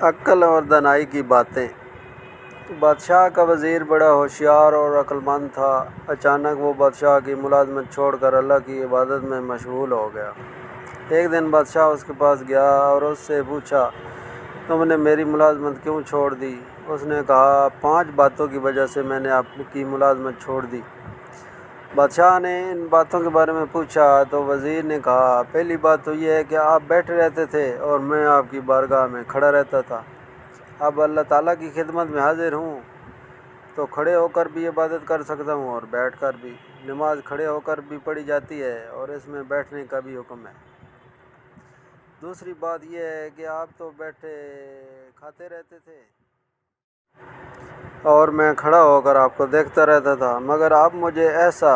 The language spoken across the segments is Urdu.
عقل اور دانائی کی باتیں۔ بادشاہ کا وزیر بڑا ہوشیار اور عقل مند تھا۔ اچانک وہ بادشاہ کی ملازمت چھوڑ کر اللہ کی عبادت میں مشغول ہو گیا۔ ایک دن بادشاہ اس کے پاس گیا اور اس سے پوچھا، تم نے میری ملازمت کیوں چھوڑ دی؟ اس نے کہا، 5 باتوں کی وجہ سے میں نے آپ کی ملازمت چھوڑ دی۔ بادشاہ نے ان باتوں کے بارے میں پوچھا تو وزیر نے کہا، پہلی بات تو یہ ہے کہ آپ بیٹھے رہتے تھے اور میں آپ کی بارگاہ میں کھڑا رہتا تھا۔ اب اللہ تعالیٰ کی خدمت میں حاضر ہوں تو کھڑے ہو کر بھی عبادت کر سکتا ہوں اور بیٹھ کر بھی۔ نماز کھڑے ہو کر بھی پڑھی جاتی ہے اور اس میں بیٹھنے کا بھی حکم ہے۔ دوسری بات یہ ہے کہ آپ تو بیٹھے کھاتے رہتے تھے اور میں کھڑا ہو کر آپ کو دیکھتا رہتا تھا، مگر اب مجھے ایسا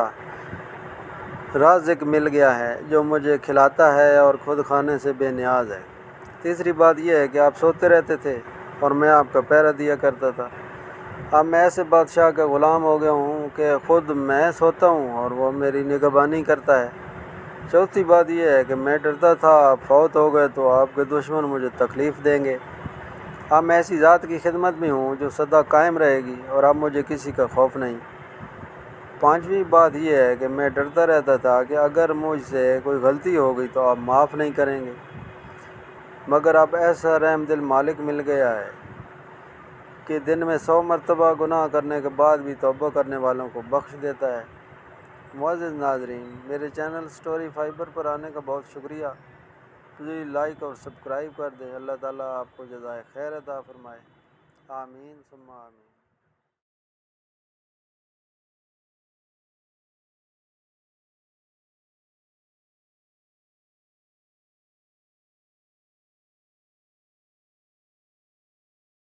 رازق مل گیا ہے جو مجھے کھلاتا ہے اور خود کھانے سے بے نیاز ہے۔ تیسری بات یہ ہے کہ آپ سوتے رہتے تھے اور میں آپ کا پہرا دیا کرتا تھا۔ اب میں ایسے بادشاہ کا غلام ہو گیا ہوں کہ خود میں سوتا ہوں اور وہ میری نگہبانی کرتا ہے۔ چوتھی بات یہ ہے کہ میں ڈرتا تھا آپ فوت ہو گئے تو آپ کے دشمن مجھے تکلیف دیں گے۔ اب میں ایسی ذات کی خدمت میں ہوں جو سدا قائم رہے گی اور اب مجھے کسی کا خوف نہیں۔ پانچویں بات یہ ہے کہ میں ڈرتا رہتا تھا کہ اگر مجھ سے کوئی غلطی ہو گئی تو آپ معاف نہیں کریں گے، مگر اب ایسا رحم دل مالک مل گیا ہے کہ دن میں 100 مرتبہ گناہ کرنے کے بعد بھی توبہ کرنے والوں کو بخش دیتا ہے۔ معزز ناظرین، میرے چینل سٹوری فائبر پر آنے کا بہت شکریہ۔ پلیز لائک اور سبسکرائب کر دیں۔ اللہ تعالیٰ آپ کو جزائے خیر عطا فرمائے۔ آمین ثم آمین۔